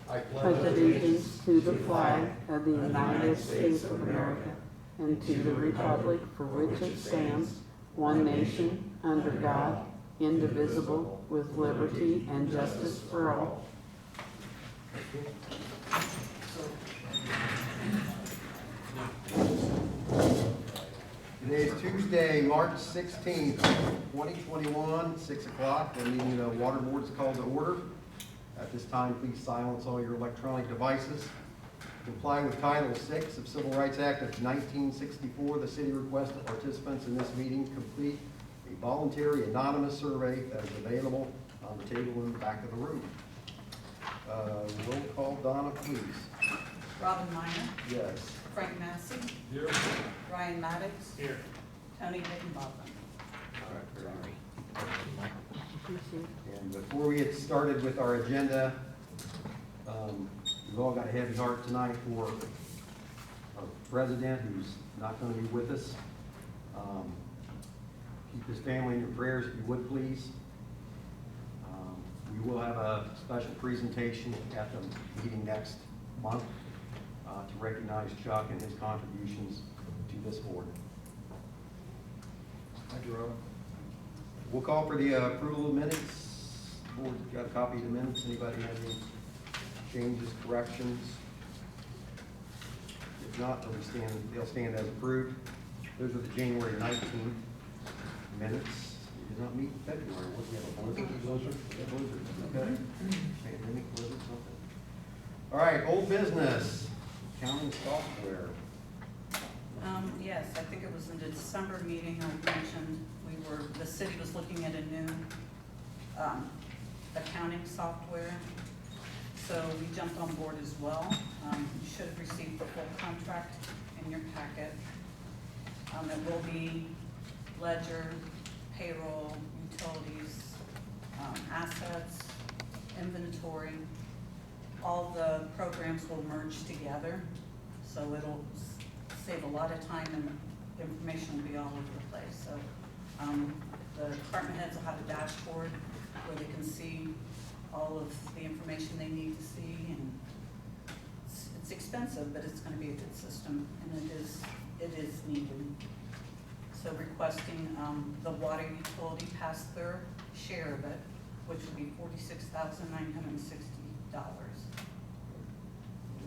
I pledge allegiance to the flag of the United States of America and to the republic for which it stands, one nation, under God, indivisible, with liberty and justice for all. Today is Tuesday, March 16th, 2021, 6 o'clock. The meeting of the Water Board is called to order. At this time, please silence all your electronic devices. To comply with Title VI of Civil Rights Act of 1964, the city requests that participants in this meeting complete a voluntary anonymous survey that is available on the table in the back of the room. Roll call, Donna, please. Robin Minor, Yes. Frank Massey, Here. Ryan Maddox, Here. Tony Higginbotham. All right, very good. And before we get started with our agenda, we've all got a heavy heart tonight for our president who's not going to be with us. Keep his family in your prayers if you would, please. We will have a special presentation at the meeting next month to recognize Chuck and his contributions to this board. Thank you, Robin. We'll call for the approval of minutes. Board got a copy of the minutes. Anybody have any changes, corrections? If not, they'll stand as approved. Those are the January 19th minutes. We did not meet in February. What do we have, a blizzard? Blizzard. Okay. Pandemic blizzard, something. All right, old business, accounting software. Yes, I think it was in the December meeting I mentioned the city was looking at a new accounting software. So we jumped on board as well. You should have received the full contract in your packet. It will be ledger, payroll, utilities, assets, inventory. All the programs will merge together, so it'll save a lot of time and information will be all over the place. So the department heads will have a dashboard where they can see all of the information they need to see, and it's expensive, but it's going to be a good system, and it is needed. So requesting the water utility pass their share of it, which would be $46,960.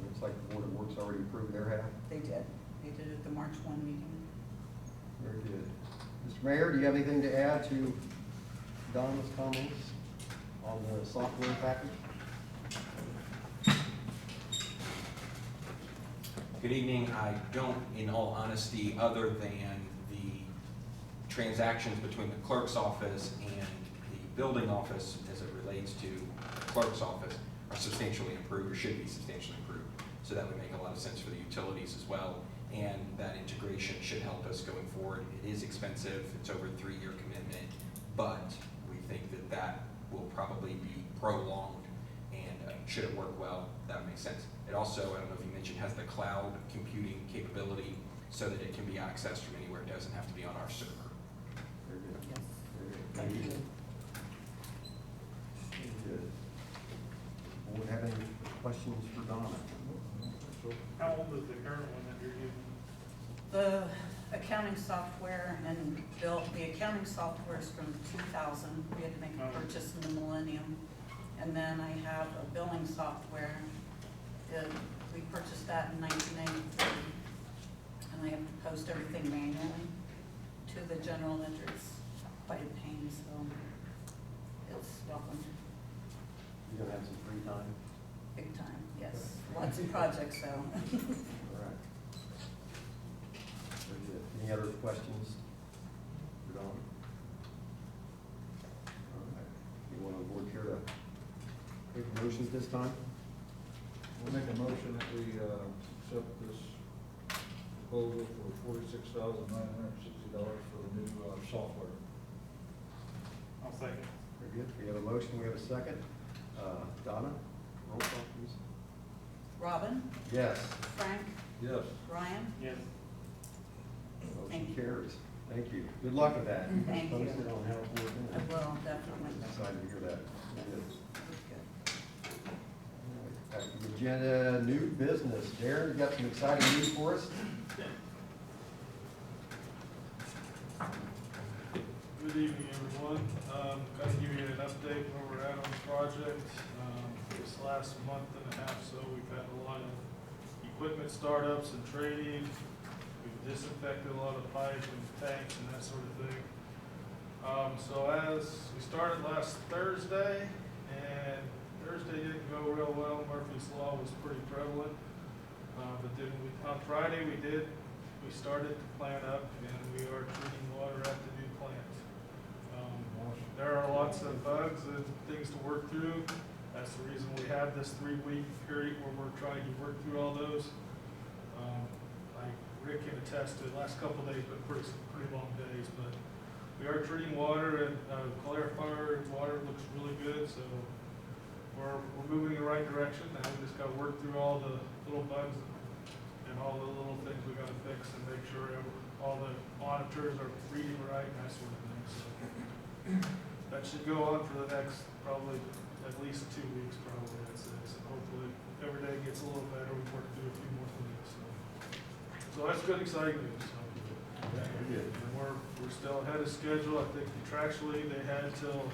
Looks like the Board of Works already approved their half. They did at the March 1 meeting. Very good. Mr. Mayor, do you have anything to add to Donna's comments on the software package? Good evening. I don't, in all honesty, other than the transactions between the clerk's office and the building office as it relates to the clerk's office are substantially improved, or should be substantially improved. So that would make a lot of sense for the utilities as well. And that integration should help us going forward. It is expensive. It's over a 3-year commitment, but we think that that will probably be prolonged, and should it work well, that would make sense. It also, I don't know if you mentioned, has the cloud computing capability so that it can be accessed from anywhere. It doesn't have to be on our server. Very good. Yes. Very good. Thank you. Very good. Board have any questions for Donna? How old is the current one that you're using? The accounting software and the accounting software is from 2000. We had to make a purchase in the millennium. And then I have a billing software. We purchased that in 1993. And I have to post everything manually to the general ledger. It's quite a pain, so it's welcome. You're gonna have some free time? Big time, yes. Lots of projects, so. All right. Very good. Any other questions for Donna? All right. Anyone on the board care to take a motion at this time? We'll make a motion that we accept this proposal for $46,960 for the new software. I'll second. Very good. We have a motion, we have a second. Donna, roll call please. Robin, Yes. Frank, Yes. Ryan, Yes. Thank Motion you. carries. Thank you. Good luck with that. Thank you. Post it on how it works. I will, definitely. I'm excited to hear that. Very good. That was good. agenda, new business. Darren, you got some exciting news for us? Good evening, everyone. Got to give you an update where we're at on the project. This last month and a half, so we've had a lot of equipment startups and training. We've disinfected a lot of pipe and tanks and that sort of thing. So as we started last Thursday, and Thursday didn't go real well. Murphy's Law was pretty prevalent. But then on Friday we started to plant up, and we are treating water at the new plant. There are lots of bugs and things to work through. That's the reason we have this 3-week period where we're trying to work through all those. Like Rick can attest to, the last couple of days been pretty long days, but we are treating water, and clarifier water looks really good, so we're moving in the right direction. Now we just got to work through all the little bugs and all the little things we got to fix and make sure all the monitors are reading right and that sort of thing. So that should go on for the next probably at least 2 weeks, probably. That's it. So hopefully every day gets a little better. We work through a few more things. So that's good, exciting news. So, and we're still ahead of schedule. I think contractually they had till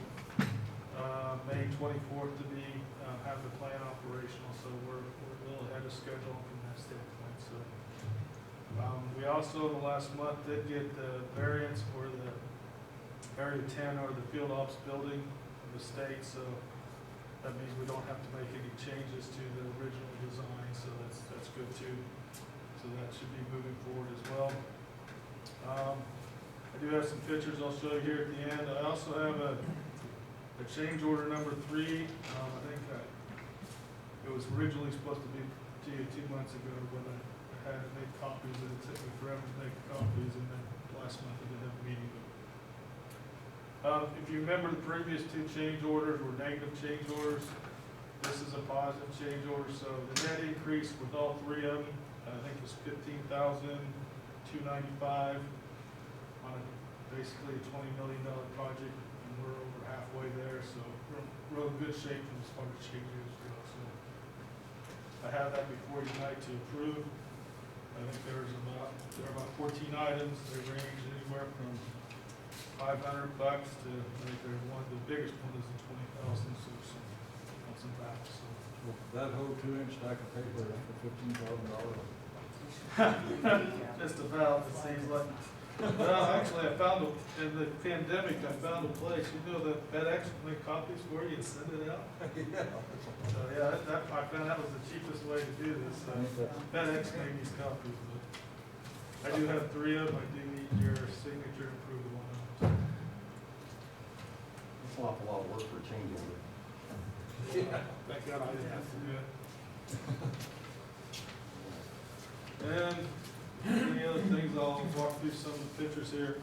May 24th to be have the plant operational. So we're a little ahead of schedule from that standpoint. So we also in the last month did get the variance for the Area 10 or the field ops building of the state. So that means we don't have to make any changes to the original design. So that's good too. So that should be moving forward as well. I do have some pictures I'll show you here at the end. I also have a change order number 3. I think it was originally supposed to be to you 2 months ago, but I had to make copies, and it took me forever to make copies, and then last month I didn't have a meeting. If you remember, the previous 2 change orders were negative change orders. This is a positive change order, so the net increase with all 3 of them, I think was $15,295 on basically a $20 million project, and we're over halfway there, so we're in good shape as far as changes go. So I have that before you tonight to approve. I think there are about 14 items. They range anywhere from $500 to the biggest one is the 20,000. So some back. So That whole 2-inch stack of paper for $15,000. just about, it seems like. Well, actually, I found in the pandemic, I found a place. You know that FedEx will make copies for you and send it out. So yeah, I found that was the cheapest way to do this. FedEx made these copies, but I do have 3 of them. I do need your signature and approval on them. It's an awful lot of work for a change order. Yeah, thank God I didn't have to do it. And any other things, I'll walk through some of the pictures here.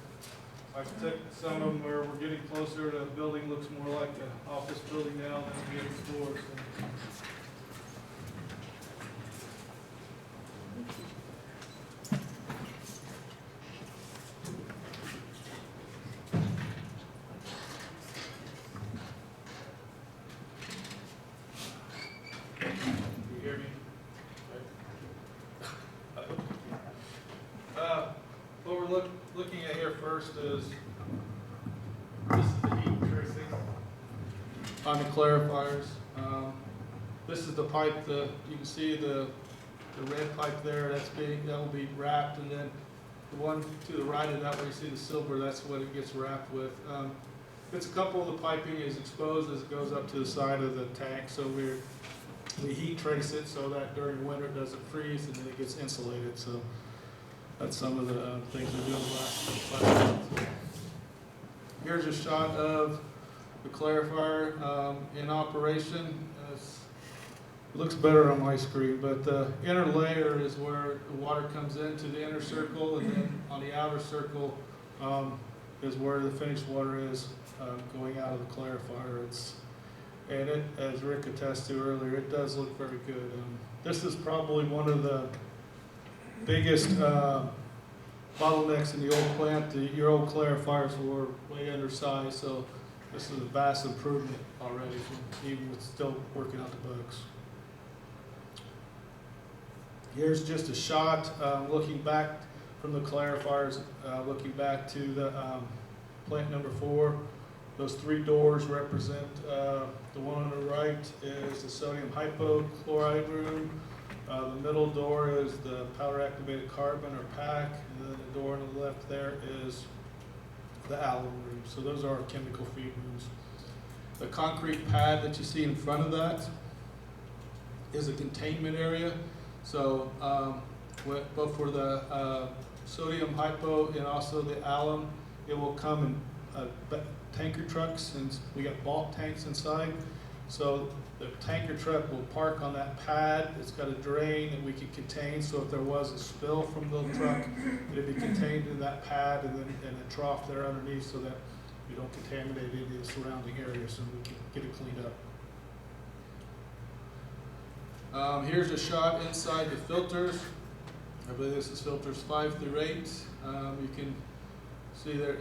I took some of them where we're getting closer to a building, looks more like an office building now than getting floors. You hear me? What we're looking at here first is, this is the heat tracing on the clarifiers. This is the pipe, you can see the red pipe there, that will be wrapped, and then the one to the right of that where you see the silver, that's what it gets wrapped with. It's a couple of the piping is exposed as it goes up to the side of the tank, so we heat trace it so that during winter it doesn't freeze and then it gets insulated. So that's some of the things we're doing last month. Here's a shot of the clarifier in operation. It looks better on my screen, but the inner layer is where the water comes into the inner circle, and then on the outer circle is where the finished water is going out of the clarifier. And it, as Rick attested to earlier, it does look very good. This is probably one of the biggest bottlenecks in the old plant. Your old clarifiers were way undersized, so this is a vast improvement already, even with still working out the bugs. Here's just a shot, looking back from the clarifiers, looking back to the plant number 4. Those 3 doors represent, the one on the right is the sodium hypochlorite room. The middle door is the powder activated carbon or PAC, and then the door on the left there is the alum room. So those are our chemical feed rooms. The concrete pad that you see in front of that is a containment area. So both for the sodium hypo and also the alum, it will come in tanker trucks, and we got bulk tanks inside. So the tanker truck will park on that pad. It's got a drain that we can contain, so if there was a spill from the truck, it'd be contained in that pad and then in a trough there underneath, so that we don't contaminate any of the surrounding areas, so we can get it cleaned up. Here's a shot inside the filters. I believe this is filters 5 through 8. You can see there,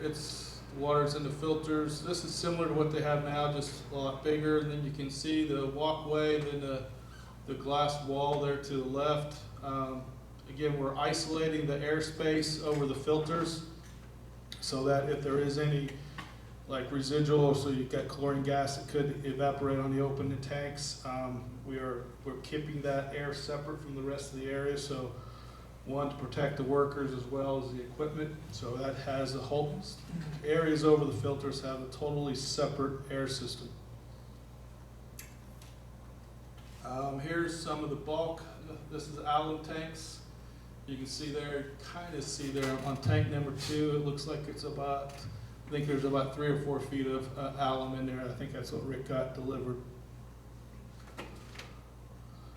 water's in the filters. This is similar to what they have now, just a lot bigger. And then you can see the walkway, then the glass wall there to the left. Again, we're isolating the airspace over the filters so that if there is any like residual, so you've got chlorine gas that could evaporate on the open tanks, we're keeping that air separate from the rest of the area. So one, to protect the workers as well as the equipment. So that has the whole areas over the filters have a totally separate air system. Here's some of the bulk. This is alum tanks. You can see there, kind of see there on tank number 2, it looks like it's about, I think there's about 3 or 4 feet of alum in there. I think that's what Rick got delivered.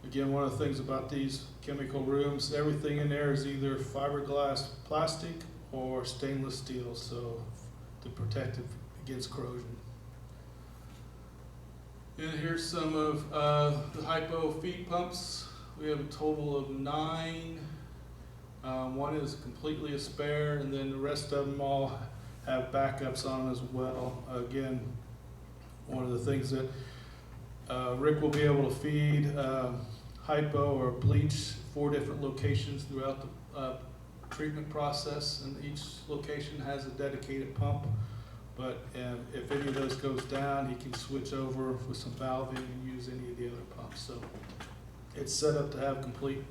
Again, one of the things about these chemical rooms, everything in there is either fiberglass plastic or stainless steel, so to protect it against corrosion. And here's some of the hypo feed pumps. We have a total of 9. One is completely a spare, and then the rest of them all have backups on them as well. Again, one of the things that Rick will be able to feed hypo or bleach 4 different locations throughout the treatment process, and each location has a dedicated pump. But if any of those goes down, he can switch over with some valving and use any of the other pumps. So it's set up to have complete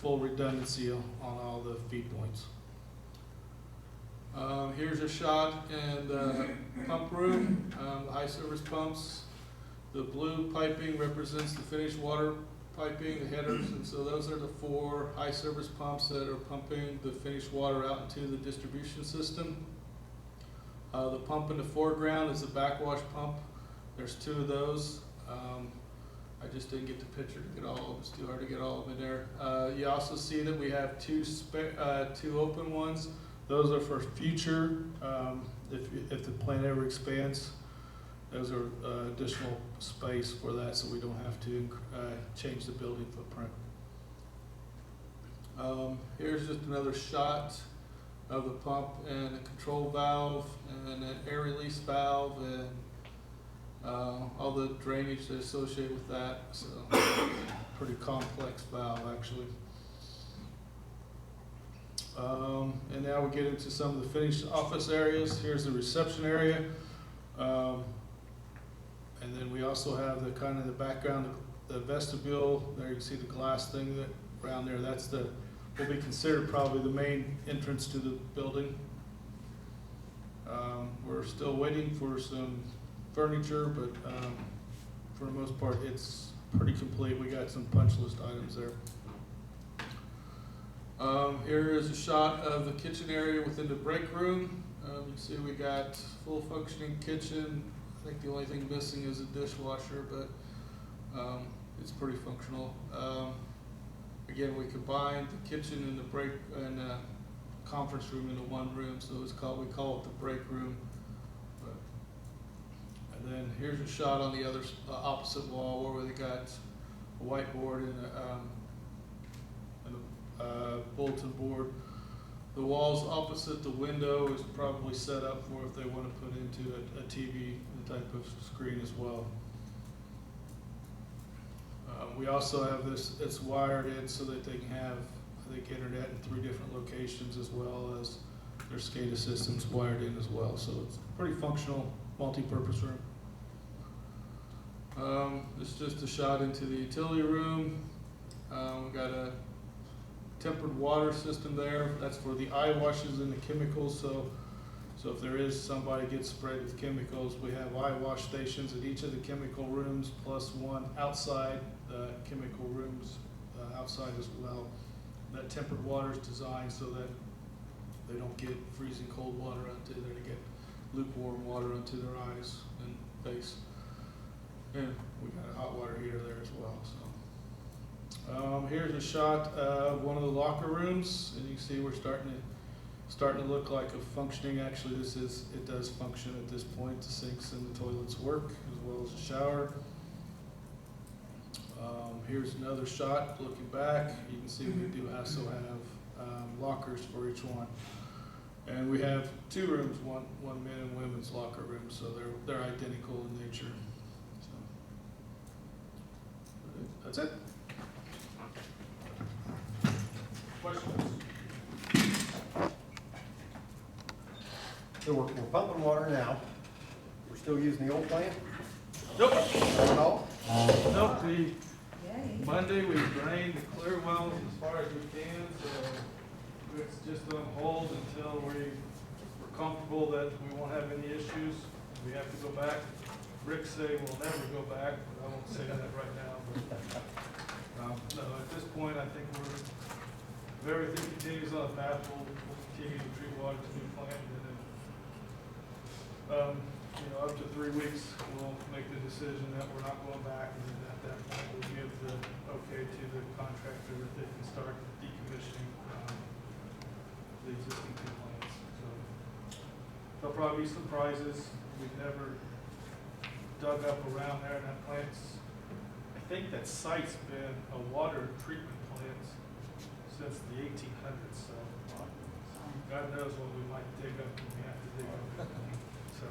full redundancy on all the feed points. Here's a shot in the pump room, the high service pumps. The blue piping represents the finished water piping, the headers, and so those are the 4 high service pumps that are pumping the finished water out into the distribution system. The pump in the foreground is a backwash pump. There's 2 of those. I just didn't get the picture to get all of them. It's too hard to get all of them in there. You also see that we have 2 open ones. Those are for future, if the plant ever expands. Those are additional space for that, so we don't have to change the building footprint. Here's just another shot of the pump and the control valve and an air release valve and all the drainage that's associated with that. So pretty complex valve actually. And now we get into some of the finished office areas. Here's the reception area. And then we also have the kind of the background, the vestibule. There you can see the glass thing that around there. That's the, will be considered probably the main entrance to the building. We're still waiting for some furniture, but for the most part, it's pretty complete. We got some punch list items there. Here is a shot of the kitchen area within the break room. You can see we got full functioning kitchen. I think the only thing missing is a dishwasher, but it's pretty functional. Again, we combined the kitchen and the break and conference room into one room, so it's called, we call it the break room. And then here's a shot on the other opposite wall where they got a whiteboard and a bulletin board. The walls opposite the window is probably set up for if they want to put into a TV type of screen as well. We also have this, it's wired in so that they can have, I think, internet in 3 different locations, as well as their SCADA systems wired in as well. So it's a pretty functional, multi-purpose room. This is just a shot into the utility room. We've got a tempered water system there. That's for the eye washes and the chemicals. So if there is somebody gets sprayed with chemicals, we have eye wash stations at each of the chemical rooms, plus one outside the chemical rooms outside as well. That tempered water is designed so that they don't get freezing cold water onto there, to get lukewarm water onto their eyes and face. And we got a hot water heater there as well. So here's a shot of one of the locker rooms, and you can see we're starting to look like a functioning. Actually, it does function at this point. The sinks and the toilets work, as well as a shower. Here's another shot looking back. You can see we do also have lockers for each one. And we have 2 rooms, one men and women's locker room, so they're identical in nature. So that's it. Questions? So we're pumping water now. We're still using the old plant? Nope. Not at all? Nope. Yay. Monday, we drained the clear wells as far as we can, so it's just on hold until we're comfortable that we won't have any issues. We have to go back. Rick say we'll never go back, but I won't say that right now. But, no, at this point, I think if everything continues on the path, we'll continue to treat water to new plant, and then, up to 3 weeks, we'll make the decision that we're not going back, and then at that point, we'll give the okay to the contractor that they can start decommissioning the existing 2 plants. So there'll probably be some surprises. We've never dug up around there, and that plant's, I think that site's been a water treatment plant since the 1800s, so God knows what we might dig up when we have to dig up. So,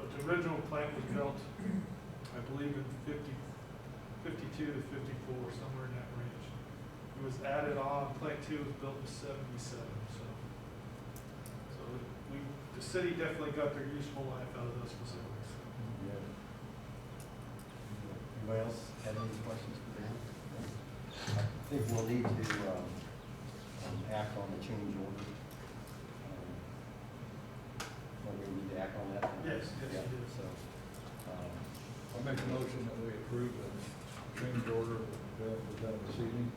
but the original plant was built, I believe, in 52 to 54, somewhere in that range. It was added on. Plant 2 was built in 77. So the city definitely got their useful life out of those facilities. Yeah. Anybody else have any questions for Dan? I think we'll need to act on the change order. We need to act on that? Yes, you Yeah, do. so, I'll make a motion that we approve the change order presented this evening.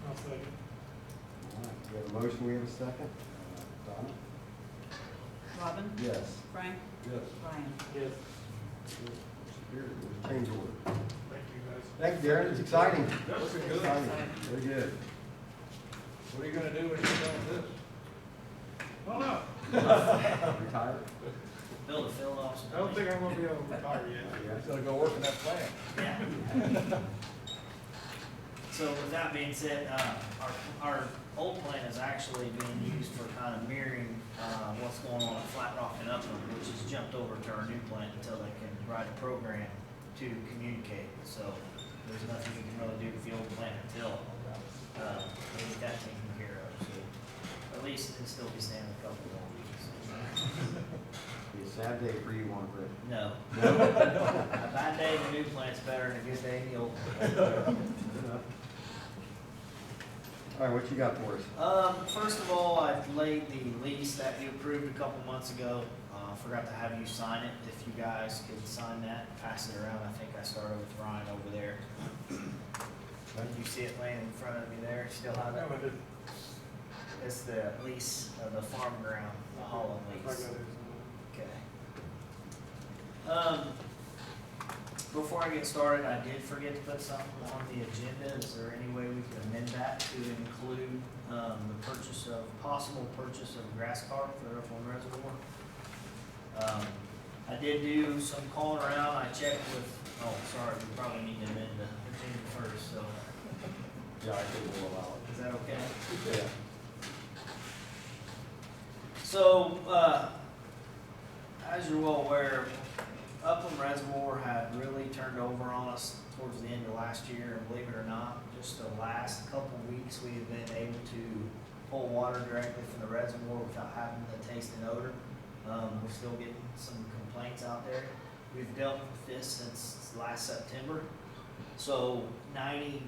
I'll second. all right, we have a motion, we have a second. Donna? Robin? Yes. Frank? Yes. Brian? Yes. Change order. Thank you, guys. Thank you, Darren, it's exciting. That was good. Exciting. Very good. What are you gonna do when you're done with this? Oh, no. Retired? Build a field office. I don't think I'm gonna be able to retire yet. Yeah. He's gonna go work in that plant. Yeah. So with that being said, our old plant is actually being used for kind of mirroring, what's going on at Flat Rock and Upland, which has jumped over to our new plant until they can write a program to communicate. So there's nothing we can really do with the old plant until, we get that taken care of. So at least it'll still be standing a couple more weeks. Be a sad day for you, one, Rick. No. A bad day in the new plant's better than a good day in the old plant. All right, what you got for us? First of all, I've laid the lease that you approved a couple months ago. Forgot to have you sign it. If you guys could sign that, pass it around. I think I started with Ryan over there. You see it laying in front of me there? Still have it? It's the lease of the farm ground, the Holland lease. Okay. Before I get started, I did forget to put something on the agenda. Is there any way we can amend that to include the possible purchase of grass carp for Upland Reservoir? I did do some calling around. I checked with, we probably need to amend the agenda first, so. Yeah, I think we'll allow it. Is that okay? Yeah. So, as you're well aware, Upland Reservoir had really turned turned over on us towards the end of last year, and believe it or not, just the last couple of weeks, we have been able to pull water directly from the reservoir without having the taste and odor. We're still getting some complaints out there. We've dealt with this since last September. So 98%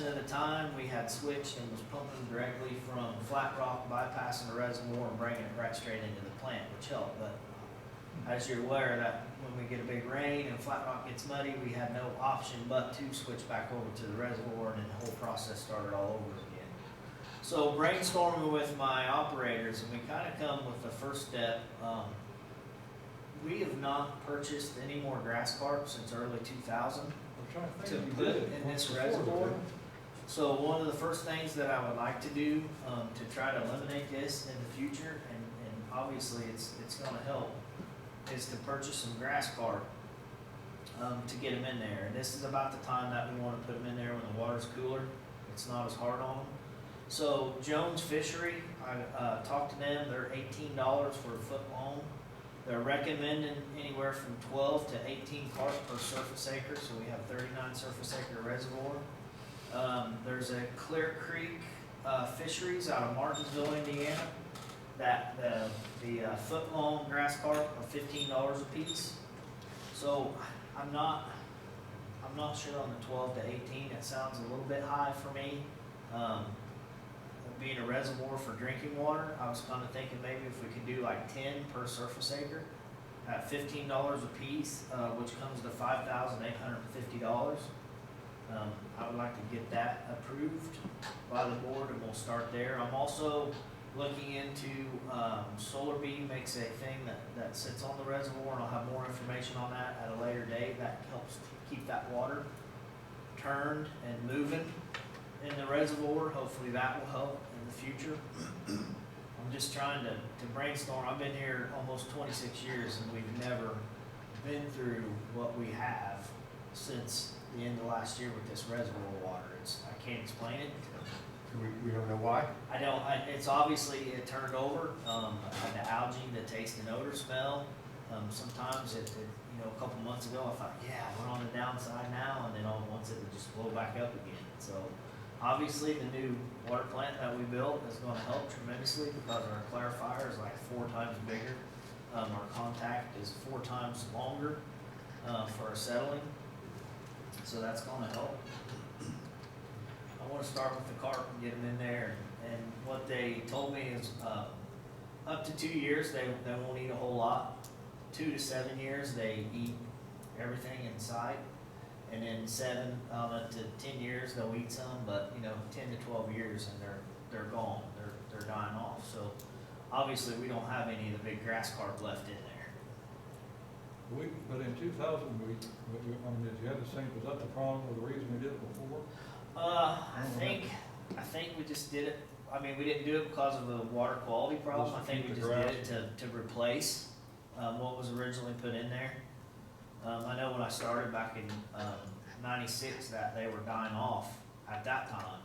of the time, we had switched and was pumping directly from Flat Rock, bypassing the reservoir and bringing it right straight into the plant, which helped. But as you're aware, that when we get a big rain and Flat Rock gets muddy, we had no option but to switch back over to the reservoir, and then the whole process started all over again. So brainstorming with my operators, and we kind of come with the first step. We have not purchased any more grass carp since early 2000 I'm trying to to think if you put did in once this before, reservoir. didn't So one of the first things that I would like to do to try to eliminate this in the future, and obviously it's going to help, is to purchase some grass carp to get them in there. And this is about the time that we want to put them in there when the water's cooler. It's not as hard on them. So Jones Fishery, I talked to them. They're $18 for a foot long. They're recommending anywhere from 12 to 18 carp per surface acre. So we have 39 surface acre reservoir. There's a Clear Creek Fisheries out of Martinsville, Indiana, that the foot long grass carp are $15 a piece. So I'm not sure on the 12 to 18. It sounds a little bit high for me. Being a reservoir for drinking water, I was kind of thinking maybe if we could do like 10 per surface acre at $15 a piece, which comes to $5,850. I would like to get that approved by the board, and we'll start there. I'm also looking into Solar Beam makes a thing that sits on the reservoir, and I'll have more information on that at a later date. That helps keep that water turned and moving in the reservoir. Hopefully that will help in the future. I'm just trying to brainstorm. I've been here almost 26 years, and we've never been through what we have since the end of last year with this reservoir water. I can't explain it. We don't know why? It's obviously it turned over. The algae, the taste and odor smell. Sometimes a couple months ago, I thought, yeah, we're on the downside now, and then all at once it would just blow back up again. So obviously the new water plant that we built is going to help tremendously because our clarifier is like 4 times bigger. Our contact is 4 times longer for our settling. So that's going to help. I want to start with the carp and get them in there. And what they told me is up to 2 years, they won't eat a whole lot. 2 to 7 years, they eat everything in sight. And then 7 to 10 years, they'll eat some, but 10 to 12 years, and they're gone. They're dying off. So obviously, we don't have any of the big grass carp left in there. But in 2000, did you have the same, was that the problem or the reason we did it before? I think we just did it. I mean, we didn't do it because of the water quality problem. I think we just did it to replace what was originally put in there. I know when I started back in '96 that they were dying off at that time,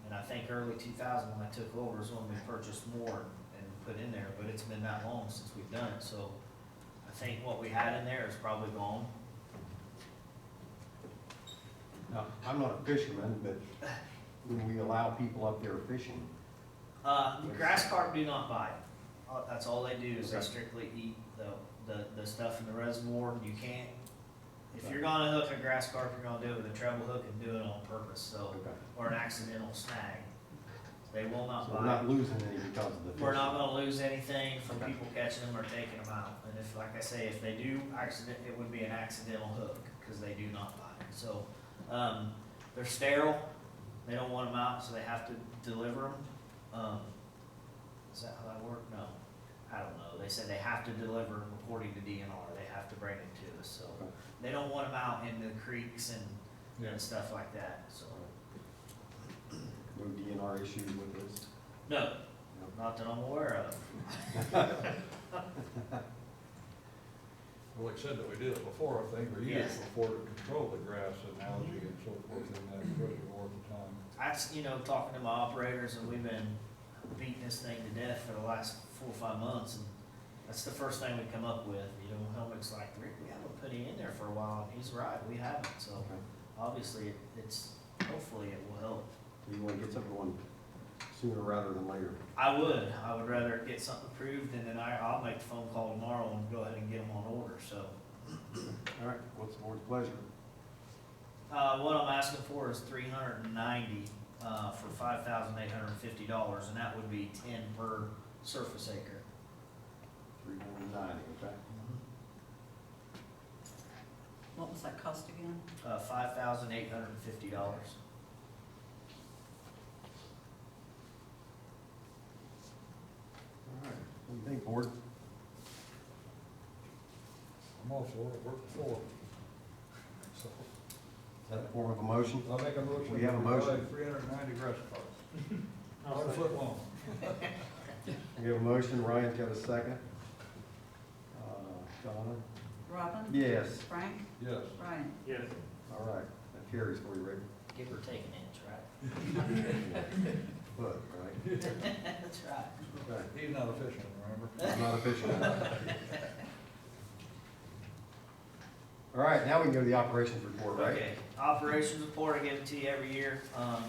and I think early 2000 when I took over is when we purchased more and put in there. But it's been that long since we've done it, so I think what we had in there is probably gone. Now, I'm not a fisherman, but when we allow people up there fishing, The grass carp do not bite. That's all they do is they Okay. strictly eat the stuff in the reservoir. You can't, if you're gonna hook a grass carp, you're gonna do it with a treble hook and do it on purpose, so, okay. or an accidental snag. They will not So we're not bite. losing any because of the fishing. We're not gonna lose anything from Okay. people catching them or taking them out. And if, like I say, if they do accident, it would be an accidental hook, because they do not bite. So, they're sterile. They don't want them out, so they have to deliver them. Is that how that worked? No, I don't know. They said they have to deliver them according to DNR. They have to bring it to us, so Okay. they don't want them out in the creeks and stuff like that, so. No DNR issues with this? No, not that I'm aware of. Well, like I said, that we did it before, I think, or years Yes. before to control the grass and algae and so forth in that reservoir at the time. That's, talking to my operators, and we've been beating this thing to death for the last 4 or 5 months, and that's the first thing we come up with. Helmut's like, Rick, we haven't put put it in there for a while, and he's right, we haven't, so Okay. obviously it's, hopefully it will help. Do you want to get something going sooner rather than later? I would rather get something approved, and then I'll make the phone call tomorrow and go ahead and get them on order, so. All right, what's the board's pleasure? What I'm asking for is $390, for $5,850, and that would be 10 per surface acre. 390, okay? What was that cost again? $5,850. All right, what do you think, board? I'm also working for. So, Is that a form of a motion? I'll make a motion. We have a motion. 390 grass cutters. 1 foot long. We have a motion, Ryan's got a second. Donna? Robin? Yes. Frank? Yes. Brian? Yes. All right, that carries for you, Rick. Give or take an inch, right? But, right? That's right. Okay. He's not official, remember? I'm not official. All right, now we can go to the operations report, right? Okay, operations report, I give it to you every year. I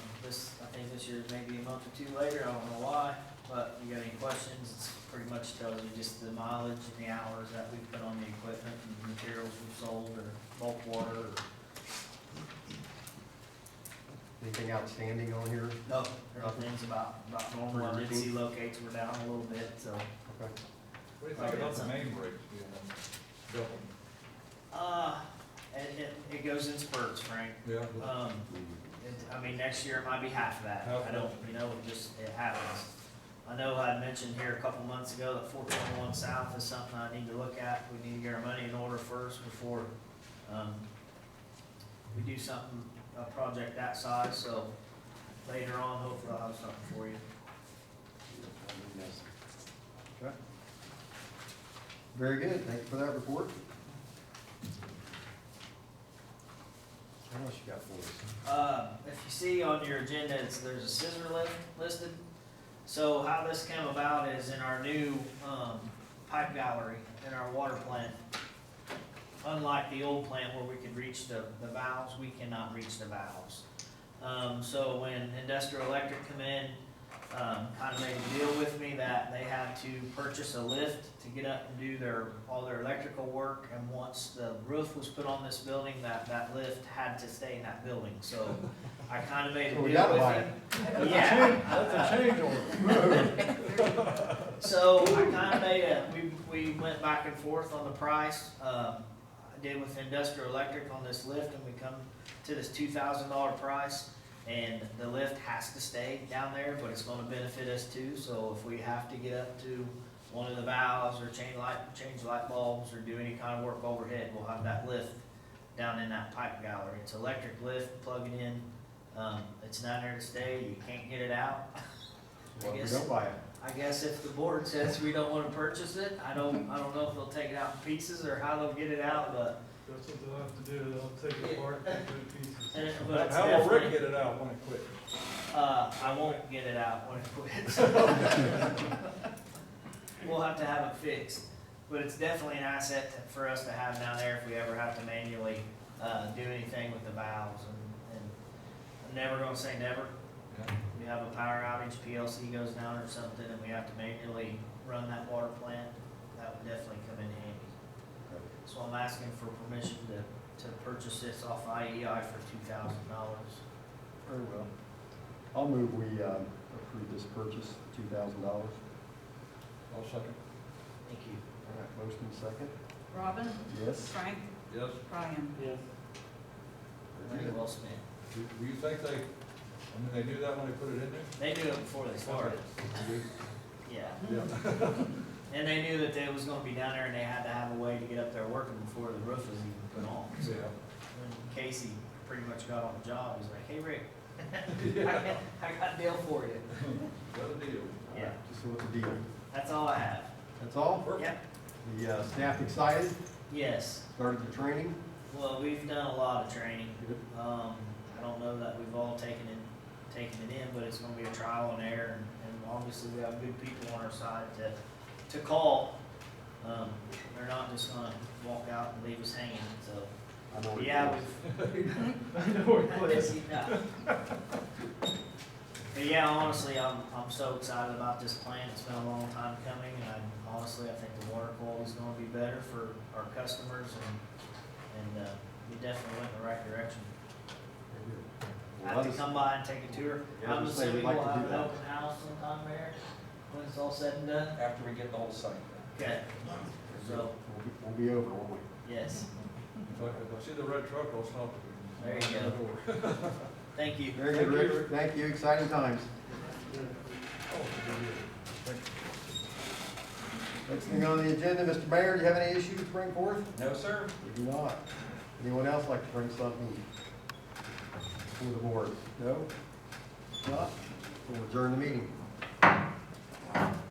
think this year may be a month or two later, I don't know why, but if you got any questions, it's pretty much tells you just the mileage and the hours that we've put on the equipment and the materials we've sold or bulk water or. Anything outstanding on here? No, everything's about normal. I did Routine. see locates were down a little bit, so. Okay. What do you think about the main breaks being double? It goes in spurts, Frank. Yeah. I mean, next year it might be half of that. Half I don't, it happens. I know I had mentioned here a couple months ago that 421 South is something I need to look at. We need to get our money in order first before, we do something, a project that size, so later on, hopefully I'll have something for you. Okay. Very good, thank you for that report. What else you got for us? If you see on your agenda, there's a scissor lift listed. So how this came about is in our new pipe gallery in our water plant. Unlike the old plant where we could reach the valves, we cannot reach the valves. So when Industrial Electric come in, kind of made a deal with me that they had to purchase a lift to get up and do all their electrical work. And once the roof was put on this building, that lift had to stay in that building. So I kind of made a So we deal gotta with buy him. it. Yeah. That's a change order. So I kind of made we went back and forth on the price. I did with Industrial Electric on this lift, and we come to this $2,000 price. And the lift has to stay down there, but it's going to benefit us too. So if we have to get up to one of the valves or change light bulbs or do any kind of work overhead, we'll have that lift down in that pipe gallery. It's electric lift, plug it in. It's down there to stay. You can't get it out. Well, if we don't buy it. I guess if the board says we don't want to purchase it, I don't know if they'll take it out in pieces or how they'll get it out, but. That's what they'll have to do, they'll take it apart, take it to pieces. But it's How will Rick definitely, get it out when it quits? I won't get it out when it quits. We'll have to have it fixed, but it's definitely an asset for us to have down there if we ever have to manually, do anything with the valves and I'm never gonna say never. Yeah. We have a power outage, PLC goes down or something, and we have to manually run that water plant, that would definitely come in handy. So I'm asking for permission to purchase this off IEI for $2,000. Very well. I'll move we approve this purchase, $2,000. All I'll second. Thank you. right, motion second. Robin? Yes. Frank? Yes. Brian? Yes. Very well spent. Do you think they knew that when they put it in there? They knew it before they started. Yeah. Yeah. And they knew that they was gonna be down there and they had to have a way to get up there working before the roof was even put on. So Yeah. when Casey pretty much got on the job, he's like, hey Rick, I got a deal for you. Got a deal. Yeah, So what's the deal? that's all I have. That's all? Yep, The staff excited? yes. Started the training? Well, we've done a lot of training. I don't know that we've all taken it in, but it's gonna be a trial and error, and obviously we have good people on our side to call. They're not just gonna walk out and leave us hanging, so. I know where it Yeah, is. we've. I know where it is. Yes, he does. But yeah, honestly, I'm so excited about this plan. It's been a long time coming, and honestly, I think the water quality is gonna be better for our customers, and we definitely went in the right direction. I have to come by and take a tour. Yeah, I I'm was gonna say, assuming we'd like we'll to have do an that. open house sometime there, when it's all said and done. After we get the whole site. Okay, so, We'll be over, won't we? yes, If I see the red truck, I'll stop it. There you go. thank you. Very good, Rick. Thank you. Exciting times. Next thing on the agenda, Mr. Mayor, do you have any issues to bring forth? No, sir? We do not. Anyone else like to bring something to the board? No? Not? We'll adjourn the meeting.